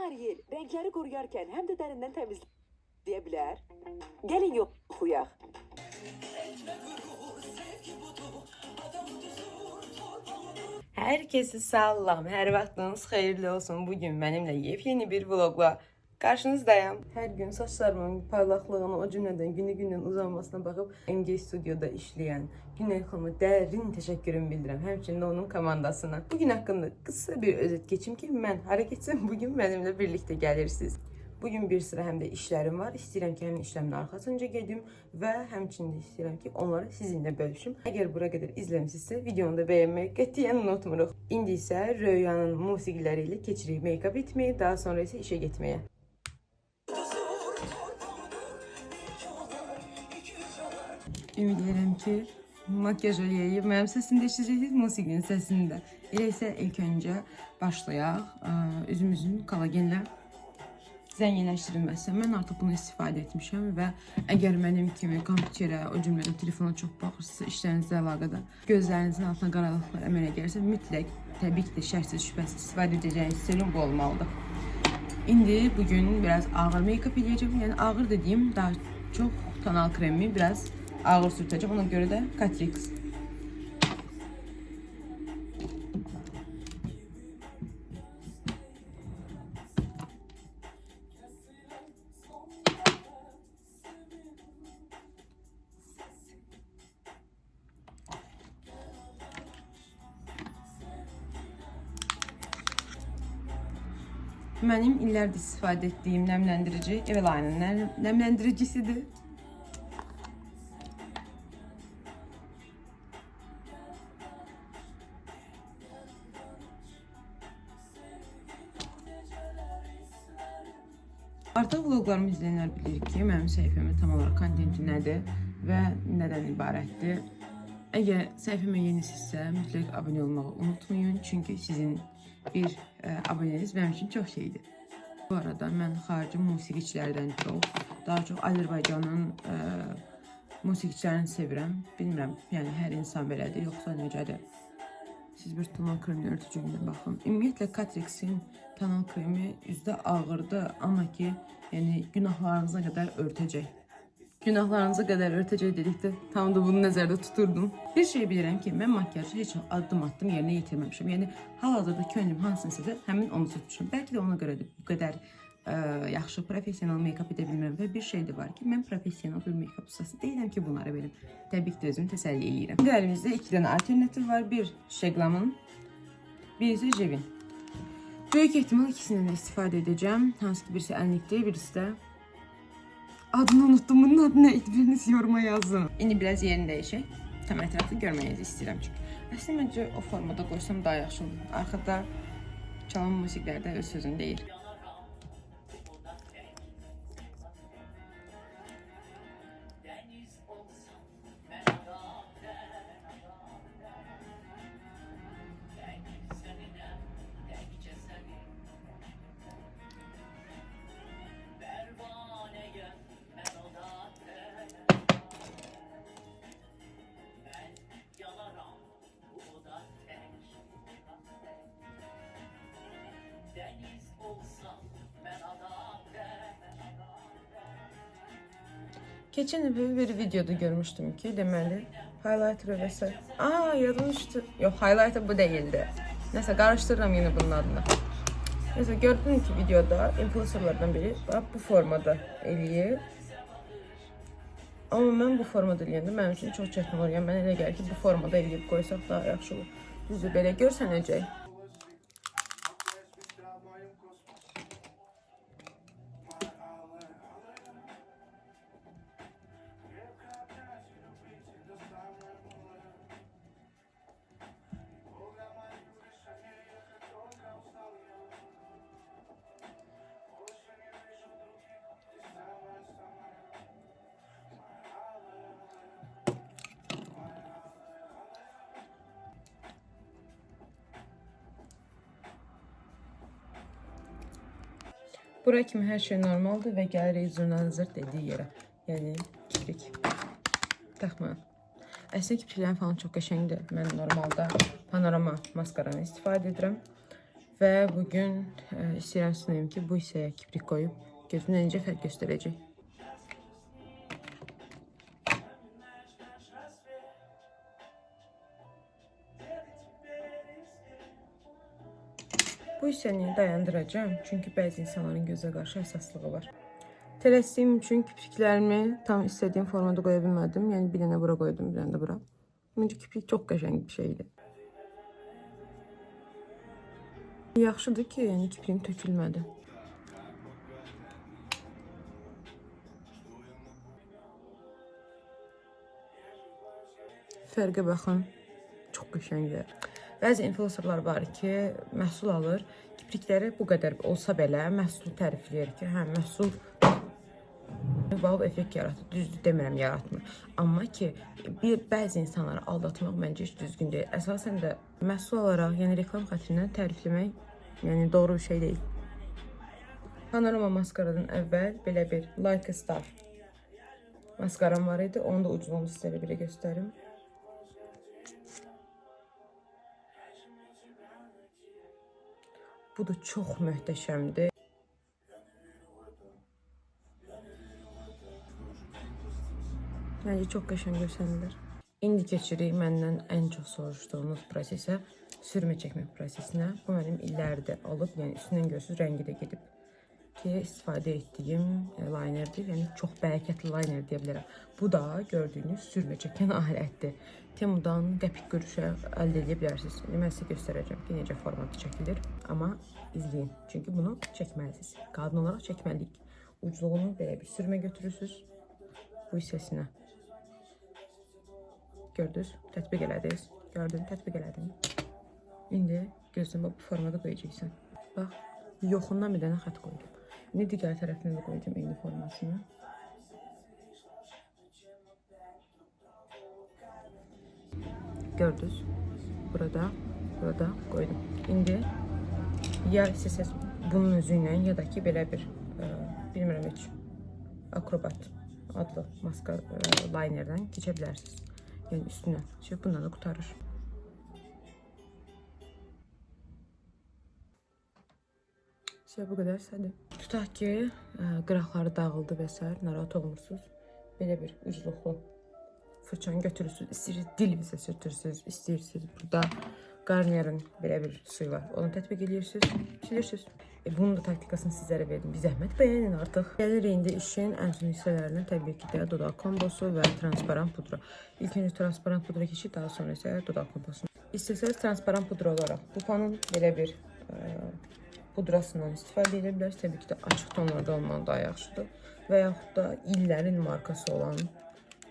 Ariel renkleri koruyarken hem de derinden temizleyebilir. Gelin yok okuyaq. Herkese salam, her vaxtınız xeyirli olsun. Bugün benimle yepyeni bir vlogla karşınızdayım. Her gün saçlarımın parlaklığını, o cümleden günü uzanmasına bakıp MG Studio'da işleyen Güney Xanım'a derin teşekkürümü bildirəm. Həmçinin onun komandasına. Bugün hakkında kısa bir özet geçim ki, mən hareketsim bugün benimle birlikte gelirsiniz. Bugün bir sıra həm də işlərim var. İstəyirəm ki, həmin işlərimin arxasınca gedim və həmçinin də istəyirəm ki, onları sizinlə bölüşüm. Əgər bura qədər izləmisinizsə, videonu da bəyənməyi qətiyyən unutmuruq. İndi isə Röyanın musiqiləri ilə keçirik make-up etməyi, daha sonra isə işə getməyə. Ümid edirəm ki, makyaj eləyib mənim səsində eşidəcəksiniz, musiqinin səsində. Elə isə ilk öncə başlayaq üzümüzün kollagenlə zənginləşdirilməsi. Mən artıq bunu istifadə etmişəm və əgər mənim kimi kompüterə, o cümlədən telefona çox baxırsınızsa, işlərinizlə əlaqədar gözlərinizin altına qaralıqlar əmələ gəlirsə, mütləq, təbii ki də şərtsiz, şübhəsiz istifadə edəcəyiniz serum bu olmalıdır. İndi bugün biraz ağır make-up eləyəcəm. Yəni ağır dediyim, daha çox tonal kremi biraz ağır sürtəcəm. Ona görə də Catrix. Mənim illərdir istifadə etdiyim nemləndirici Eveline'ın nemləndiricisidir. Artıq vloglarımı izləyənlər bilir ki, mənim səhifəmin tam olaraq kontenti nədir və nədən ibarətdir. Əgər səhifəmə yenisinizsə, mütləq abunə olmağı unutmayın, çünki sizin bir abuneniz mənim üçün çox şeydir. Bu arada mən xarici musiqiçilərdən çox, daha çox Azərbaycanın musiqiçilərini sevirəm. Bilmirəm, yəni hər insan belədir, yoxsa necədir? Siz bir tonal kremi örtücüyünə baxın. Ümumiyyətlə Catrix'in tonal kremi üzdə ağırdır, amma ki, yəni günahlarınıza qədər örtəcək. Günahlarınıza qədər örtəcək dedikdə tam da bunu nəzərdə tuturdum. Bir şey bilirəm ki, mən makyajı heç addım yerinə yetirməmişəm. Yəni hal-hazırda könlüm hansını istəsə, həmin onu tutmuşam. Bəlkə də ona görə də bu qədər yaxşı professional make-up edə bilmirəm və bir şey də var ki, mən professional bir make-up ustası deyiləm ki, bunları verim. Təbii ki də özümü təsəlli eləyirəm. İndi əlimizdə iki dənə alternativ var. Bir Şeglam'ın, bir isə Jevin. Böyük ehtimal ikisindən də istifadə edəcəm. Hansı ki, birisi əllikdir, birisi də adını unuttum. Bunun adı neydi? Biriniz yoruma yazın. İndi biraz yerini dəyişək. Tam ətrafı görməyinizi istəyirəm çünki. Əslində məncə o formada qoysam daha yaxşı olur. Arxada çalan musiqilərdə öz sözünü deyir. Geçen bir videoda görmüştüm ki deməli highlighter vs. Yadım düştü. Yok, highlighter bu değildi. Neyse karıştırırım yine bunun adını. Neyse gördüm ki videoda influencerlardan biri bu formada eləyir. Ama ben bu formada eləyəndə mənim üçün çox çətin olur. Yəni mənə elə gəlir ki, bu formada eləyib qoysaq daha yaxşı olur. Düzdür, belə görsənəcək. Buraya kimi her şey normaldir və gəlirik zurnanın zırt dediği yerə. Yəni kiprik taxmayın. Əslində kipriklərim falan çox qəşəngdir. Mən normalda panorama maskaranı istifadə edirəm. Və bugün istəyirəm sizə ki, bu hissəyə kiprik qoyub gözümdə necə fərq göstərəcək. Bu hissəni dayandıracağım, çünki bəzi insanların gözə qarşı həssaslığı var. Tələsdiyim üçün kipriklərimi tam istədiyim formada qoya bilmədim. Yəni bir dənə bura qoydum, bir dənə də bura. Məncə kiprik çox qəşəng bir şeydir. Yaxşıdır ki, yəni kipriğim tökülmədi. Fərqə baxın, çox qəşəngdir. Bəzi influencerlar var ki, məhsul alır, kiprikləri bu qədər olsa belə məhsulu tərifləyir ki, hə, məhsul wow effekt yaratır. Düzdür demirəm yaratmır. Amma ki, bəzi insanları aldatmaq məncə heç düzgün deyil. Əsasən də məhsul olaraq, yəni reklam xəttindən tərifləmək, yəni doğru bir şey deyil. Panorama maskaradan əvvəl belə bir Like a Star maskaram var idi. Onu da ucuzluğunu sizlərə belə göstərim. Bu da çox möhtəşəmdir. Məncə çox qəşəng görsənir. İndi keçirik məndən ən çox soruşduğunuz prosesə, sürmə çəkmək prosesinə. Bu mənim illərdir alıb, yəni üstündən görürsünüz, rəngi də gedib ki, istifadə etdiyim linerdir. Yəni çox bərəkətli liner deyə bilərəm. Bu da gördüyünüz sürmə çəkən alətdir. Temudan qəpik quruşa əldə edə bilərsiniz. Mən sizə göstərəcəm ki, necə formatı çəkilir. Amma izləyin, çünki bunu çəkməlisiniz. Qadın olaraq çəkməliyik. Ucluğunu belə bir sürmə götürürsünüz bu hissəsinə. Gördünüz, tətbiq elədiniz. Gördün, tətbiq elədin. İndi gözdən bu formada qoyacaqsan. Bax, yoxundan bir dənə xət qoydum. İndi digər tərəfinə də qoyacağım eyni formasını. Gördünüz, burada qoydum. İndi ya istəsəz bunun özü ilə, ya da ki, belə bir, bilmirəm heç, Akrobat adlı linerdən keçə bilərsiniz. Yəni üstünə. Bundan da qutarır. Bu qədər sədir. Tutaq ki, qıraqları dağıldı və s. narahat olmursunuz. Belə bir ucluqlu fırçanı götürürsünüz. İstəyirsiniz dilinizə sürtürsünüz. İstəyirsiniz burada Garnier'in belə bir suyu var. Onu tətbiq edirsiniz, silirsiniz. Bunun da taktikasını sizlərə verdim. Bir zəhmət bəyənin artıq. Gəlir indi işin ən son hissələrindən təbii ki də dodaq kombosu və transparent pudra. İlk öncə transparent pudra keçir, daha sonra isə dodaq kombosu. İstəsəniz transparent pudra olaraq bufanın belə bir pudrasından istifadə edə bilərsiniz. Təbii ki də açıq tonlarda olmalı daha yaxşıdır. Və yaxud da illərin markası olan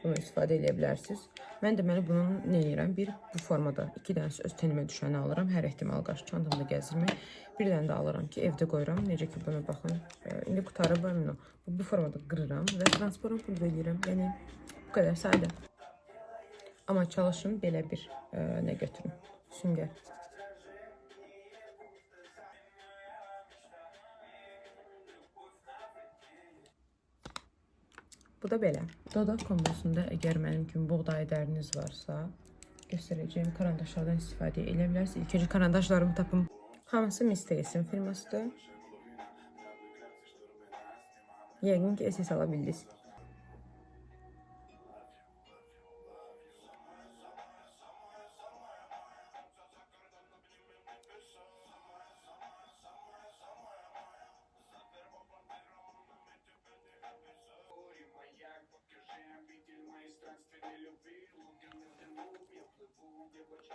bunu istifadə edə bilərsiniz. Mən deməli bunun nə edirəm? Bir, bu formada 2 dənə öz tenimə düşəni alıram. Hər ehtimal qarşı çantamda gəzdirmək. Bir dənə də alıram ki, evdə qoyuram. Necə ki, buna baxın. İndi qutarı bu. Bu formada qırıram və transparent pudra edirəm. Yəni, bu qədər sadə. Amma çalışın belə bir nə götürün? Süngər. Bu da belə. Dodaq kombosunda əgər mənim kimi buğday dəriniz varsa, göstərəcəyim karandaşlardan istifadə edə bilərsiniz. İlk öncə karandaşlarımı tapım. Hamısı Misteris'in firmasıdır. Yəqin ki, SS ala bildiniz.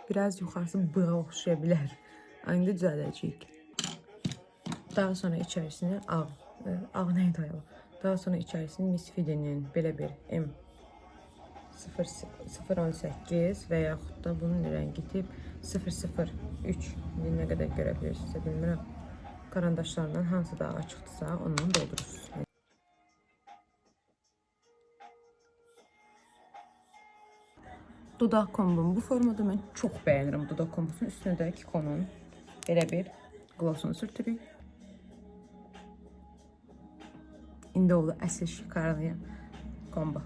Biraz yuxarısı bığa oxşaya bilər. İndi düzəldəcəyik. Daha sonra içərisine ağ neydi ayol? Daha sonra içərisine Misfit'inin belə bir M018 və yaxud da bunun rəngi tip 003 nə qədər görə bilirsiniz, bilmirəm. Karandaşlarından hansı daha açıqdırsa ondan doldurursunuz. Dodaq kombum bu formada mən çox bəyənirəm dodaq kombusunu. Üstünə də Kiko'nun belə bir glossunu sürtürük. İndi oldu əsl şikarlı kombo.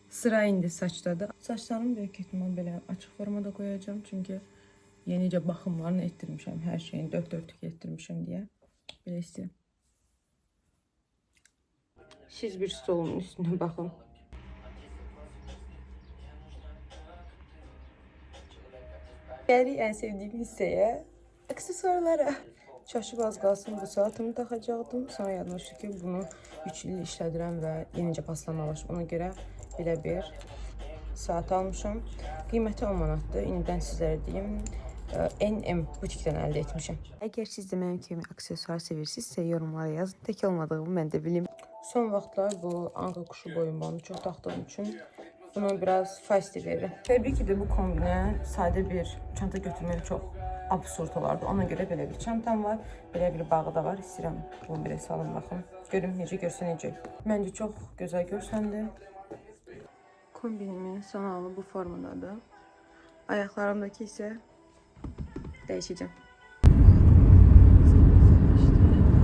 Sıra indi saçdadır. Saçlarımı böyük ehtimal belə açıq formada qoyacağım. Çünki Yenicə baxımlarını etdirmişəm, hər şeyini dörd dörtlük etdirmişəm deyə. Belə istəyirəm. Siz bir stolumun üstünə baxın. Gəlirik ən sevdiyim hissəyə, aksesuarlara. Çaşıb az qalsın bu saatımı taxacaqdım. Sonra yadıma düşdü ki, bunu 3 il işlədirəm və yenicə paslanmağa başlayıb. Ona görə belə bir saat almışam. Qiyməti 10 manatdır. İndidən sizlərə deyim, NM butikdən əldə etmişəm. Əgər siz də mənim kimi aksesuar sevirsinizsə, yorumlara yazın. Tək olmadığımı mən də bilim. Son vaxtlar bu anqa quşu boyunbağını çox taxdığım üçün bunu biraz feisty verirəm. Təbii ki də bu kombinə sadə bir çanta götürmək çox absurd olardı. Ona görə belə bir çantam var. Belə bir bağı da var. İstəyirəm bunu belə salım baxın. Görüm necə görsənəcək. Məncə çox gözəl görsəndi. Kombinimin son halı bu formadadır. Ayaqlarımdakı isə dəyişəcəm.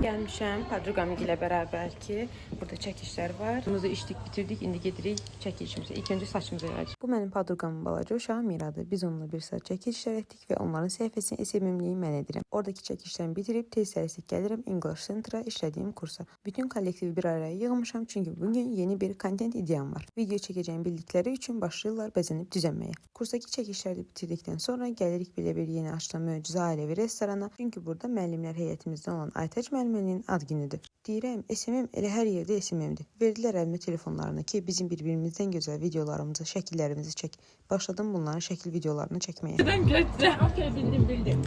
Gəlmişəm podruqam ilə bərabər ki, burada çəkişlər var. Bunu da içdik, bitirdik. İndi gedirik çəkilişimizə. İlk öncə saçımızı yarayacaq. Bu mənim podruqamın balaca uşağı Miradır. Biz onunla bir saat çəkilişlər etdik və onların səhifəsini SMM-liyi mən edirəm. Oradakı çəkilişlərimi bitirib tez tələsik gəlirəm English Center-a işlədiyim kursa. Bütün kollektivi bir araya yığmışam çünki bugün yeni bir content ideyam var. Video çəkəcəyim bildikləri üçün başlayırlar bəzənib düzənməyə. Kursdakı çəkilişləri bitirdikdən sonra gəlirik belə bir yeni açılan möcüzə ailəvi restorana. Çünki burada müəllimlər heyətimizdən olan Aytac müəllimənin ad günüdür. Deyirəm, SMM elə hər yerdə SMM-dir. Verdilər əlimə telefonlarını ki, bizim bir-birimizdən gözəl videolarımızı, şəkillərimizi çək. Başladım bunların şəkil videolarını çəkməyə. Bildim.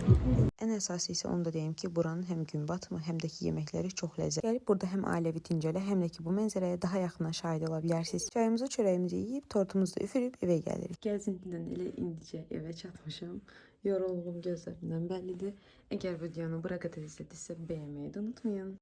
Ən əsası isə onu da deyim ki, buranın həm gün batımı, həm də ki yeməkləri çox ləzzətli. Gəlib burada həm ailəvi dincələ, həm də ki bu mənzərəyə daha yaxından şahid ola bilərsiniz. Çayımızı, çörəyimizi yeyib, tortumuzu da üfürüb evə gəlirik. Gəzintidən elə indicə evə çatmışam. Yorulğum gözlərimdən bəllidir. Əgər videonu bura qədər izlədinizsə bəyənməyi də unutmayın.